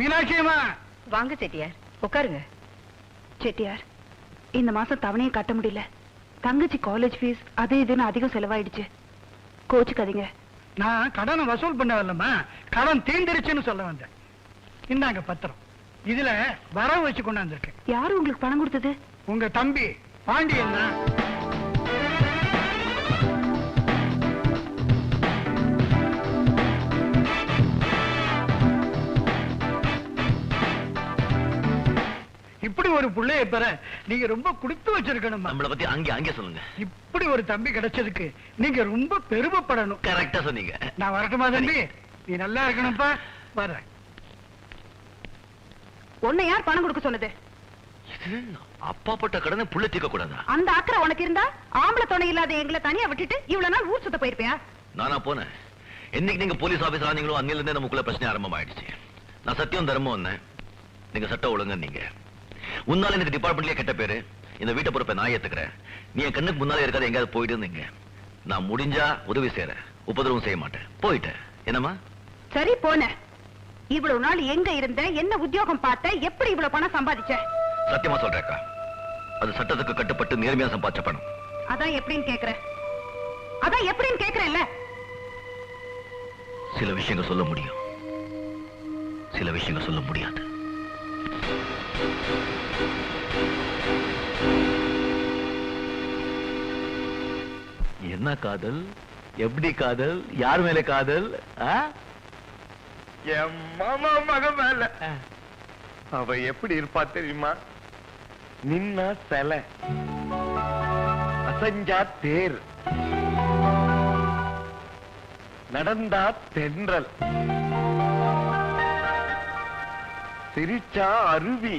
மீனாட்சி அம்மா வாங்க செட்டியார், உட்காருங்க. செட்டியார், இந்த மாசம் தவணையை கட்ட முடியல. தங்கச்சி காலேஜ் ஃபீஸ் அது இதுன்னு அதிகம் செலவாயிடுச்சு. கோச்சுக்காதீங்க. நான் கடனை வசூல் பண்ண வரலம்மா, கடன் தீர்ந்துருச்சுன்னு சொல்ல வந்தேன். இந்தாங்க பத்திரம், இதுல வரவு வச்சு கொண்டாந்துருக்கேன். யாரு உங்களுக்கு பணம் கொடுத்தது? உங்க தம்பி பாண்டியன் தான். இப்படி ஒரு புள்ளைய பெற நீங்க ரொம்ப கொடுத்து வச்சிருக்கணும். நம்மளை பத்தி அங்கே சொல்லுங்க. இப்படி ஒரு தம்பி கிடைச்சதுக்கு நீங்க ரொம்ப பெருமைப்படணும். கரெக்டா சொன்னீங்க. நான் வரட்டுமா தம்பி? நீ நல்லா இருக்கணும்ப்பா. வர்றேன். உன்னை யார் பணம் கொடுக்க சொன்னது? அப்பா பட்ட கடனை புள்ள தீர்க்க கூடாதா? அந்த அக்கறை உனக்கு இருந்தா ஆம்பளை துணை இல்லாத எங்களை தனியா விட்டுட்டு இவ்வளவு நாள் ஊர் சுத்த போயிருப்பியா? நானா போனேன். என்னைக்கு நீங்க போலீஸ் ஆபீசர் ஆனீங்களோ அன்னில இருந்தே நமக்குள்ள பிரச்சனை ஆரம்பமாயிடுச்சு. நான் சத்தியம் தர்மம் வந்தேன், நீங்க சட்டம் ஒழுங்க. நீங்க உன்னால எனக்கு டிபார்ட்மெண்ட்லயே கெட்ட பேரு. இந்த வீட்டை பொறுப்பை நான் ஏத்துக்கிறேன். நீ என் கண்ணுக்கு முன்னாலே இருக்காது எங்கேயாவது போயிட்டு இருந்தீங்க. நான் முடிஞ்சா உதவி செய்யற, உபதிரவம் செய்ய மாட்டேன். போயிட்டேன். என்னம்மா? சரி போன. இவ்வளவு நாள் எங்க இருந்த, என்ன உத்தியோகம் பார்த்த, எப்படி இவ்வளவு பணம் சம்பாதிச்ச? சத்தியமா சொல்றேக்கா, அது சட்டத்துக்கு கட்டுப்பட்டு நேர்மையா சம்பாதிச்ச பணம். அதான் எப்படின்னு கேக்குறேன். அதான் எப்படின்னு கேக்குறேன்ல. சில விஷயங்கள் சொல்ல முடியும், சில விஷயங்கள் சொல்ல முடியாது. என்ன காதல்? எப்படி காதல்? யார் மேல காதல்? என் மாமா மக மேல. அவ எப்படி இருப்பா தெரியுமா? நின்னா சிலை, அசஞ்சா தேர், நடந்தா தென்றல், சிரிச்சா அருவி,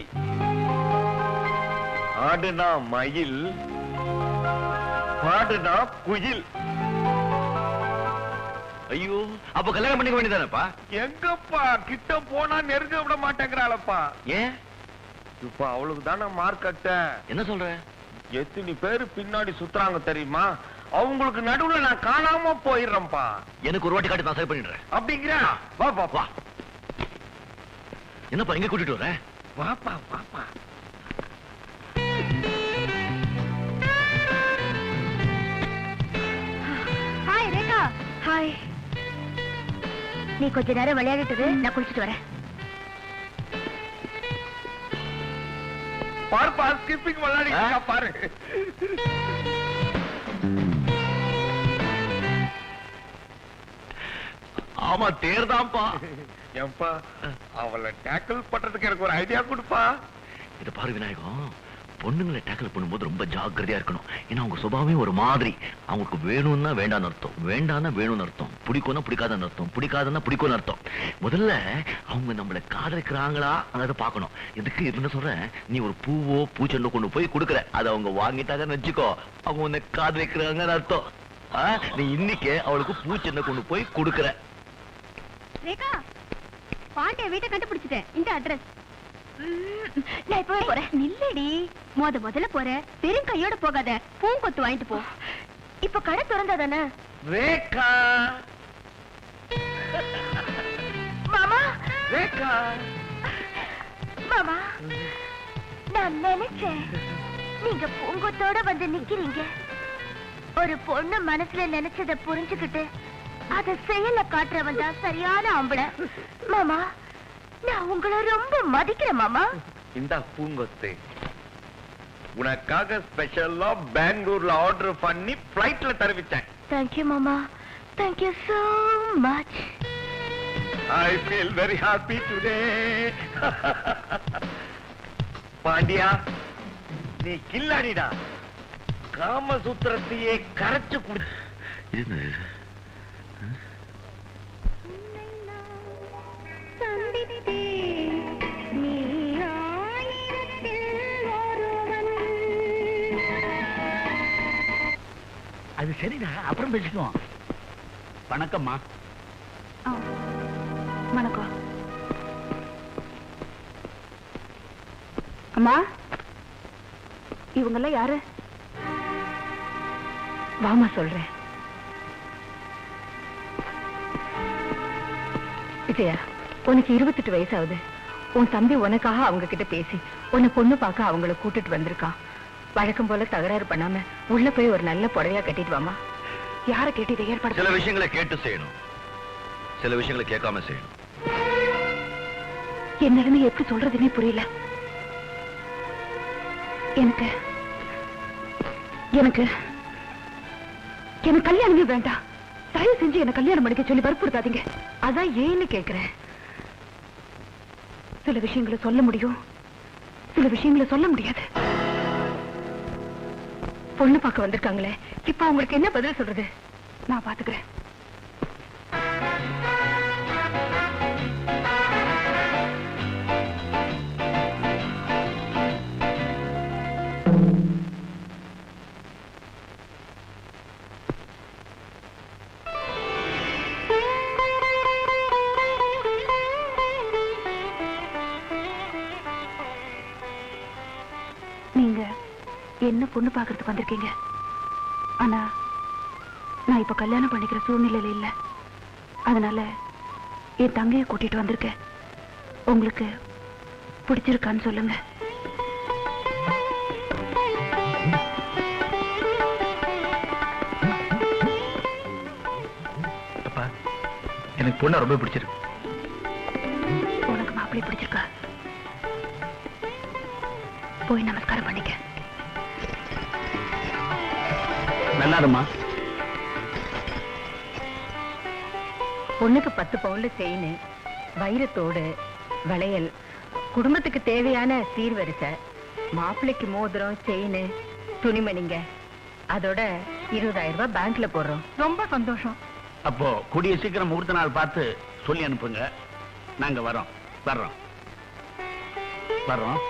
ஆடுனா மயில், பாடுனா குயில். ஐயோ, அப்ப கல்யாணம் பண்ணிக்க வேண்டியதானப்பா? எங்கப்பா கிட்ட போனா நெருங்க விட மாட்டேங்கிறாளப்பா. ஏன்? இப்ப அவளுக்கு தானே மார்க்கெட்ட. என்ன சொல்ற? எத்தனை பேரு பின்னாடி சுத்துறாங்க தெரியுமா? அவங்களுக்கு நடுவுல நான் காணாம போயிடுறேன்ப்பா. எனக்கு ஒரு வாட்டி காட்டி நான் சரி பண்ணிடுறேன். அப்படிங்கிற வா வா வா. என்னப்பா எங்க கூட்டிட்டு வர? வாப்பா வாப்பா. ஹாய் ரேகா. ஹாய். நீ கொஞ்ச நேரம் விளையாடிட்டு நான் குளிச்சுட்டு வரேன். பாருப்பா, ஸ்கிப்பிங் விளையாடி பாரு. ஆமா, தேர்தான்ப்பா. ஏன்பா அவளை டேக்கிள் பண்றதுக்கு எனக்கு ஒரு ஐடியா கொடுப்பா. இது பாரு விநாயகம், பொண்ணுங்களை டேக்கிள் பண்ணும்போது ரொம்ப ஜாக்கிரதையா இருக்கணும். ஏன்னா அவங்க சுபாவமே ஒரு மாதிரி. அவங்களுக்கு வேணும்னா வேண்டான்னு அர்த்தம், வேண்டாம்னா வேணும்னு அர்த்தம், பிடிக்கும்னா பிடிக்காதன்னு அர்த்தம், பிடிக்காதுன்னா பிடிக்கும்னு அர்த்தம். முதல்ல அவங்க நம்மளை காதலிக்கிறாங்களா அதை பார்க்கணும். இதுக்கு என்ன சொல்றேன், நீ ஒரு பூவோ பூச்செண்டோ கொண்டு போய் கொடுக்குற, அதை அவங்க வாங்கிட்டாங்கன்னு வச்சுக்கோ, அவங்க உன்னை காதலிக்கிறாங்கன்னு அர்த்தம். நீ இன்னைக்கு அவளுக்கு பூச்செண்டை கொண்டு போய் கொடுக்குற. ரேகா, பாண்டிய வீட்டை கண்டுபிடிச்சிட்டேன். இந்த அட்ரஸ். நான் இப்பவே போறேன். நில்லடி, முதல்ல போற. பெரும் கையோட போகாத, பூங்கொத்து வாங்கிட்டு போ. இப்ப கடை திறந்தாதானே? ரேகா மாமா, ரேகா மாமா, நான் நினைச்சேன் நீங்க பூங்கொத்தோட வந்து நிக்கிறீங்க. ஒரு பொண்ணு மனசுல நினைச்சத புரிஞ்சுக்கிட்டு அத செயல காட்டுறவன் தான் சரியான ஆம்பளை. மாமா, நான் உங்களை ரொம்ப மதிக்கிறேன் மாமா. இந்த பூங்கொத்து உனக்காக ஸ்பெஷலா பெங்களூர்ல ஆர்டர் பண்ணி பிளைட்ல தருவிச்சேன். தேங்க்யூ மாமா, thank you so much. I feel very happy today. Pandya, நீ கில்லாடிடா. காமசூத்திரத்தையே கரைச்சு குடி. அது சரிடா, அப்புறம் பேசிக்குவோம். வணக்கம்மா. வணக்கம் அம்மா. இவங்கெல்லாம் யாரு? வாமா சொல்றேன். விஜயா, உனக்கு 28 வயசாகுது. உன் தம்பி உனக்காக அவங்க கிட்ட பேசி உன்னை பொண்ணு பார்க்க அவங்கள கூட்டிட்டு வந்திருக்கான். வழக்கம் போல தகராறு பண்ணாம உள்ள போய் ஒரு நல்ல புடவையா கட்டிட்டு வாமா. யார கேட்டு இதை ஏற்பாடு? சில விஷயங்களை கேட்டு செய்யணும், சில விஷயங்களை கேட்காம செய்யணும். என் நிலைமை எப்படி சொல்றதுன்னே புரியல. எனக்கு எனக்கு எனக்கு கல்யாணமே வேண்டாம். தயவு செஞ்சு என்ன கல்யாணம் பண்ணிக்க சொல்லி வற்புறுத்தாதீங்க. அதான் ஏன்னு கேக்குறேன். சில விஷயங்களை சொல்ல முடியும், சில விஷயங்களை சொல்ல முடியாது. பொண்ணு பார்க்க வந்திருக்காங்களே, இப்ப அவங்களுக்கு என்ன பதில் சொல்றது? நான் பாத்துக்கிறேன். நீங்க என்ன பொண்ணு பாக்குறதுக்கு வந்திருக்கீங்க. ஆனா நான் இப்ப கல்யாணம் பண்ணிக்கிற சூழ்நிலையில இல்ல. அதனால என் தங்கையை கூட்டிட்டு வந்திருக்கேன். உங்களுக்கு பிடிச்சிருக்கான்னு சொல்லுங்க. அப்பா, எனக்கு பொண்ணு ரொம்ப பிடிச்சிருக்கு. உனக்கு மாப்பிள்ளை பிடிச்சிருக்கா? போய் நமஸ்காரம் பண்ணிக்க. நல்லாருமா? பொண்ணுக்கு 10 பவுன்ல செயின், வைரத்தோடு, வளையல், குடும்பத்துக்கு தேவையான சீர்வரிசை, மாப்பிள்ளைக்கு மோதிரம், செயின், துணிமணிங்க, அதோட 20,000 ரூபாய் பேங்க்ல போடுறோம். ரொம்ப சந்தோஷம். அப்போ கூடிய சீக்கிரம் முகூர்த்த நாள் பார்த்து சொல்லி அனுப்புங்க. நாங்க வரோம் வர்றோம் வர்றோம்.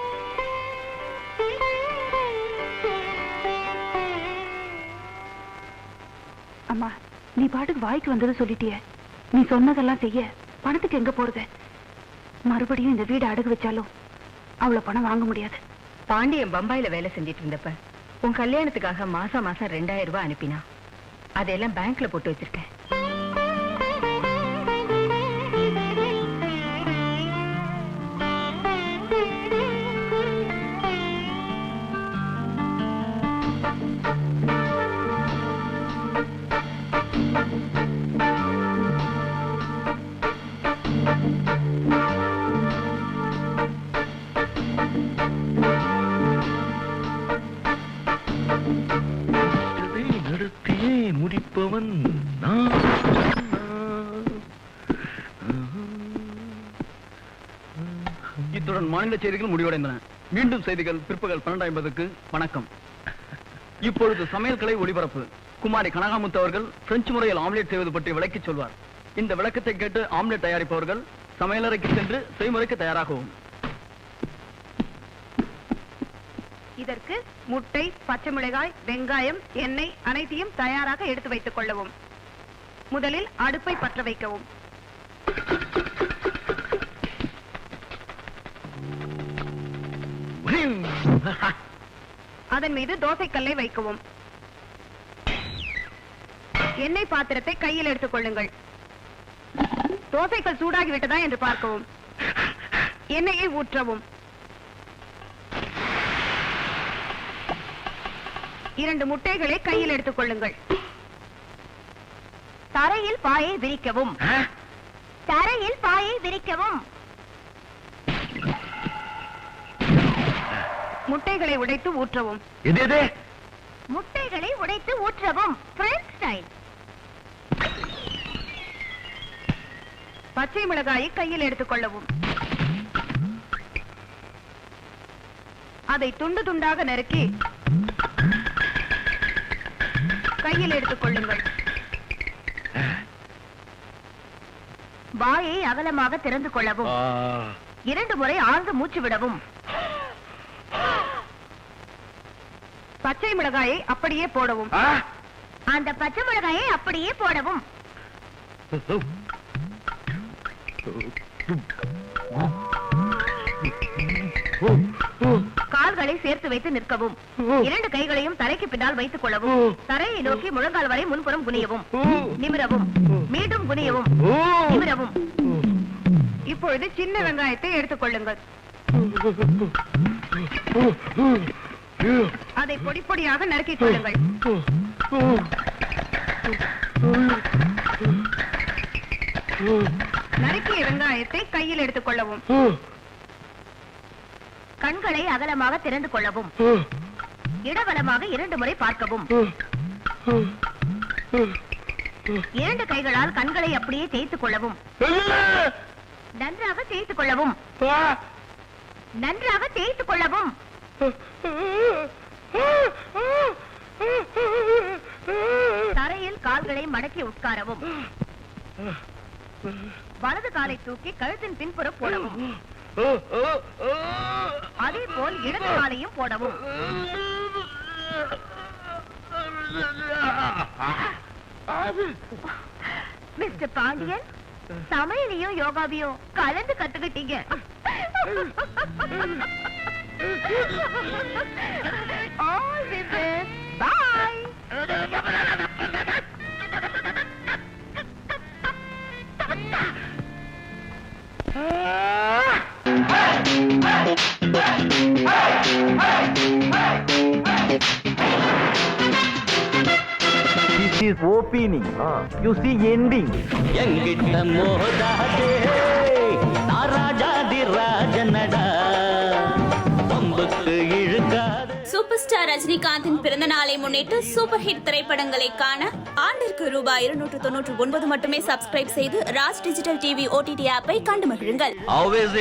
அம்மா, நீ பாட்டுக்கு வாய்க்கு வந்தது சொல்லிட்டிய. நீ சொன்னதெல்லாம் செய்ய பணத்துக்கு எங்க போறது? மறுபடியும் இந்த வீடு அடகு வச்சாலும் அவ்வளவு பணம் வாங்க முடியாது. பாண்டியன் பம்பாயில வேலை செஞ்சிட்டு இருந்தப்ப உன் கல்யாணத்துக்காக மாசம் 2,000 ரூபாய் அனுப்பினா. அதெல்லாம் பேங்க்ல போட்டு வச்சிருக்கேன். நடத்தியே முடிப்பவன் நான். இத்துடன் மாநில செய்திகள் முடிவடைந்தன. மீண்டும் செய்திகள் பிற்பகல் 12:50க்கு. வணக்கம். இப்பொழுது சமையல் கலை ஒளிபரப்பு. குமாரி கனகாமுத்து அவர்கள் பிரெஞ்சு முறையில் ஆம்லெட் செய்வது பற்றி விளக்கிச் சொல்வார். இந்த விளக்கத்தை கேட்டு ஆம்லெட் தயாரிப்பவர்கள் சமையலறைக்கு சென்று செய்முறைக்கு தயாராகவும். இதற்கு முட்டை, பச்சை மிளகாய், வெங்காயம், எண்ணெய் அனைத்தையும் தயாராக எடுத்து வைத்துக் கொள்ளவும். முதலில் அடுப்பை பற்ற வைக்கவும். அதன் மீது தோசைக்கல்லை வைக்கவும். எண்ணெய் பாத்திரத்தை கையில் எடுத்துக் கொள்ளுங்கள். தோசைக்கல் சூடாகிவிட்டதா என்று பார்க்கவும். எண்ணெயை ஊற்றவும். 2 முட்டைகளை கையில் எடுத்துக் கொள்ளுங்கள். தரையில் பாயை விரிக்கவும். தரையில் பாயை விரிக்கவும். முட்டைகளை உடைத்து ஊற்றவும். முட்டைகளை உடைத்து ஊற்றவும். French style. பச்சை மிளகாயை கையில் எடுத்துக் கொள்ளவும். அதை துண்டு துண்டாக நறுக்கி கையில் எடுத்துக் கொள்ளுங்கள். வாயை அகலமாக திறந்து கொள்ளவும். 2 முறை ஆழ்ந்து மூச்சு விடவும். பச்சை மிளகாயை அப்படியே போடவும். அந்த பச்சை மிளகாயை அப்படியே போடவும். கால்களை சேர்த்து வைத்து நிற்கவும். 2 கைகளையும் தலைக்கு பின்னால் வைத்துக் கொள்ளவும். தரையை நோக்கி முழங்கால் வரை முன்புறம் குனியவும். நிமிரவும். மீண்டும் குனியவும். நிமிரவும். இப்பொழுது சின்ன வெங்காயத்தை எடுத்துக்கொள்ளுங்கள். அதை பொடி பொடியாக நறுக்கிக் கொள்ளுங்கள். நறுக்கிய வெங்காயத்தை கையில் எடுத்துக் கொள்ளவும். கண்களை அகலமாக திறந்து கொள்ளவும். இடவலமாக 2 முறை பார்க்கவும். 2 கைகளால் கண்களை அப்படியே தேய்த்துக் கொள்ளவும். நன்றாக தேய்த்துக் கொள்ளவும். நன்றாக தேய்த்துக் கொள்ளவும். தரையில் கால்களை மடக்கி உட்காரவும். வலது காலை தூக்கி கழுத்தின் பின்புறம் போடவும். அதே போல் இடது காலையும் போடவும். மிஸ்டர் பாண்டியன், சமையலையும் யோகாவையும் கலந்து கத்துக்கிட்டீங்க. All the best. Bye. This is opening. You see ending. எங்கிட்ட மோதாதே நாராஜாதி ராஜனடா பம்புக்கு இழுக்காதே. சூப்பர் ஸ்டார் ரஜினிகாந்தின் பிறந்த நாளை முன்னிட்டு சூப்பர் ஹிட் திரைப்படங்களை காண ஆண்டிற்கு ரூபாய் 299 மட்டுமே சப்ஸ்கிரைப் செய்து ராஜ் டிஜிட்டல் டிவி OTT ஆப்பை கண்டு மகிழுங்கள். How is it?